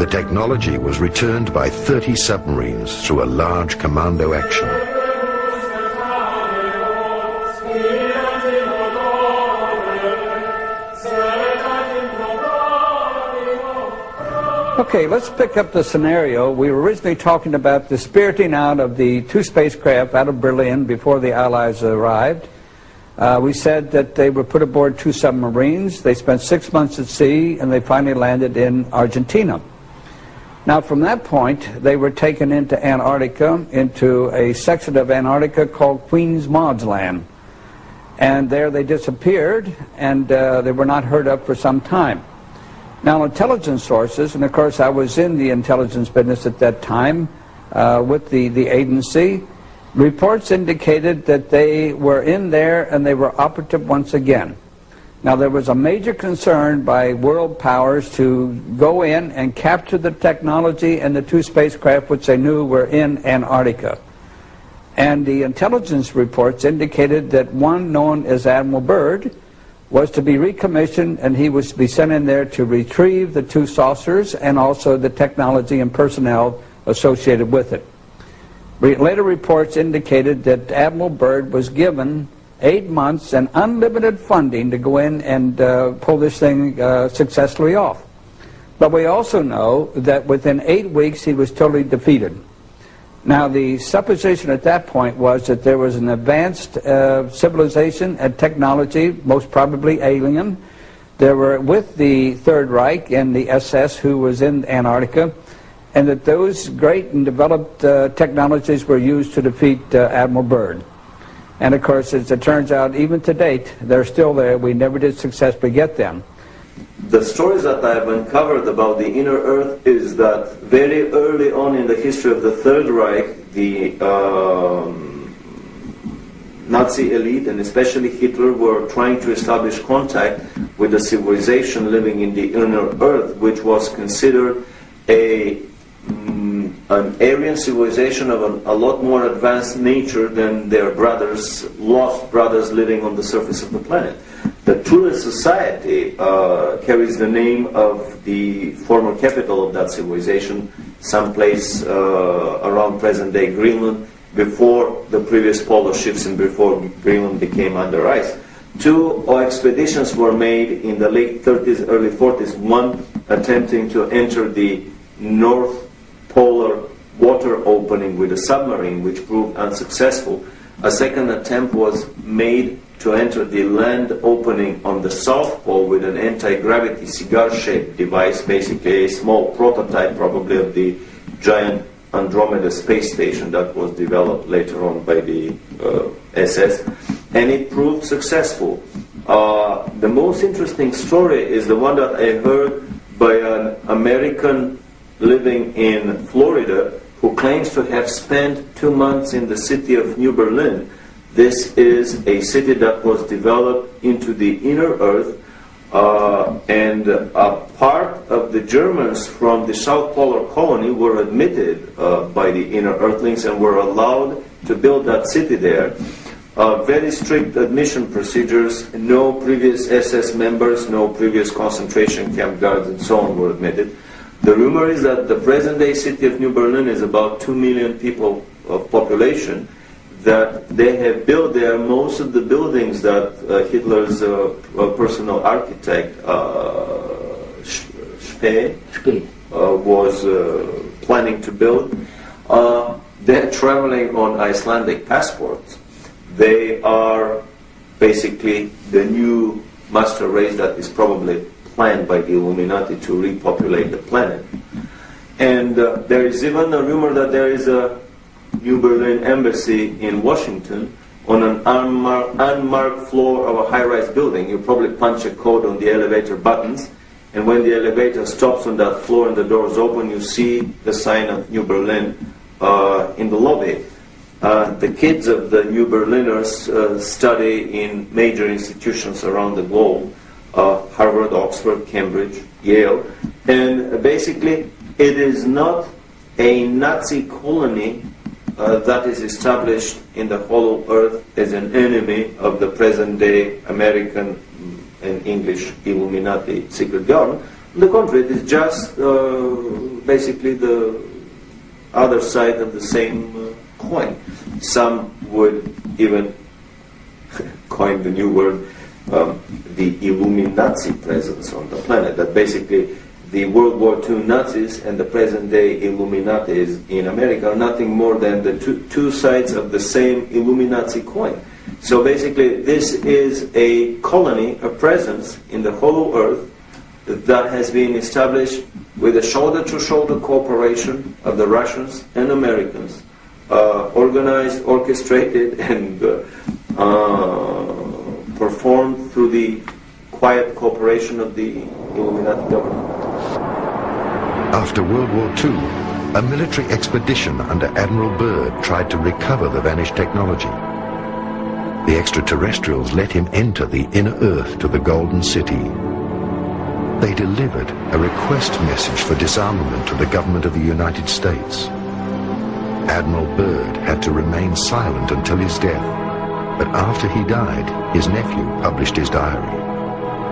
The technology was returned by 30 submarines through a large commando action. Okay, let's pick up the scenario. We were originally talking about the spiriting out of the two spacecraft out of Berlin before the Allies arrived. We said that they were put aboard two submarines. They spent 6 months at sea, and they finally landed in Argentina. Now, from that point, they were taken into Antarctica, into a section of Antarctica called Queen's Maud's Land. And there they disappeared, and they were not heard of for some time. Now, intelligence sources, and of course I was in the intelligence business at that time with the agency, reports indicated that they were in there and they were operative once again. Now, there was a major concern by world powers to go in and capture the technology and the two spacecraft which they knew were in Antarctica. And the intelligence reports indicated that one known as Admiral Byrd was to be recommissioned, and he was to be sent in there to retrieve the two saucers and also the technology and personnel associated with it. Later reports indicated that Admiral Byrd was given 8 months and unlimited funding to go in and pull this thing successfully off. But we also know that within 8 weeks he was totally defeated. Now, the supposition at that point was that there was an advanced civilization and technology, most probably alien. There were with the Third Reich and the SS who was in Antarctica, and that those great and developed technologies were used to defeat Admiral Byrd. And of course, as it turns out, even to date, they're still there. We never did successfully get them. The stories that I have uncovered about the inner Earth is that very early on in the history of the Third Reich, the Nazi elite, and especially Hitler, were trying to establish contact with the civilization living in the inner Earth, which was considered an Aryan civilization of a lot more advanced nature than their brothers, lost brothers living on the surface of the planet. The Thule Society carries the name of the former capital of that civilization, someplace around present-day Greenland, before the previous polar shifts and before Greenland became under ice. Two expeditions were made in the late 30s, early 40s, one attempting to enter the North Polar water opening with a submarine, which proved unsuccessful. A second attempt was made to enter the land opening on the South Pole with an anti-gravity cigar-shaped device, basically a small prototype probably of the giant Andromeda space station that was developed later on by the SS, and it proved successful. The most interesting story is the one that I heard by an American living in Florida who claims to have spent 2 months in the city of New Berlin. This is a city that was developed into the inner Earth, and a part of the Germans from the South Polar colony were admitted by the inner Earthlings and were allowed to build that city there. Very strict admission procedures, no previous SS members, no previous concentration camp guards and so on were admitted. The rumor is that the present-day city of New Berlin is about 2 million people of population, that they have built there most of the buildings that Hitler's personal architect, Spee, was planning to build. They're traveling on Icelandic passports. They are basically the new master race that is probably planned by the Illuminati to repopulate the planet. And there is even a rumor that there is a New Berlin embassy in Washington on an unmarked floor of a high-rise building. You probably punch a code on the elevator buttons, and when the elevator stops on that floor and the doors open, you see the sign of New Berlin in the lobby. The kids of the New Berliners study in major institutions around the globe, Harvard, Oxford, Cambridge, Yale, and basically it is not a Nazi colony that is established in the hollow earth as an enemy of the present-day American and English Illuminati secret government. On the contrary, it is just basically the other side of the same coin. Some would even coin the new word, the Illuminati presence on the planet, that basically the World War II Nazis and the present-day Illuminatis in America are nothing more than the two sides of the same Illuminati coin. So basically, this is a colony, a presence in the hollow earth that has been established with a shoulder-to-shoulder cooperation of the Russians and Americans, organized, orchestrated, and performed through the quiet cooperation of the Illuminati government. After World War II, a military expedition under Admiral Byrd tried to recover the vanished technology. The extraterrestrials let him enter the inner Earth to the Golden City. They delivered a request message for disarmament to the government of the United States. Admiral Byrd had to remain silent until his death, but after he died, his nephew published his diary.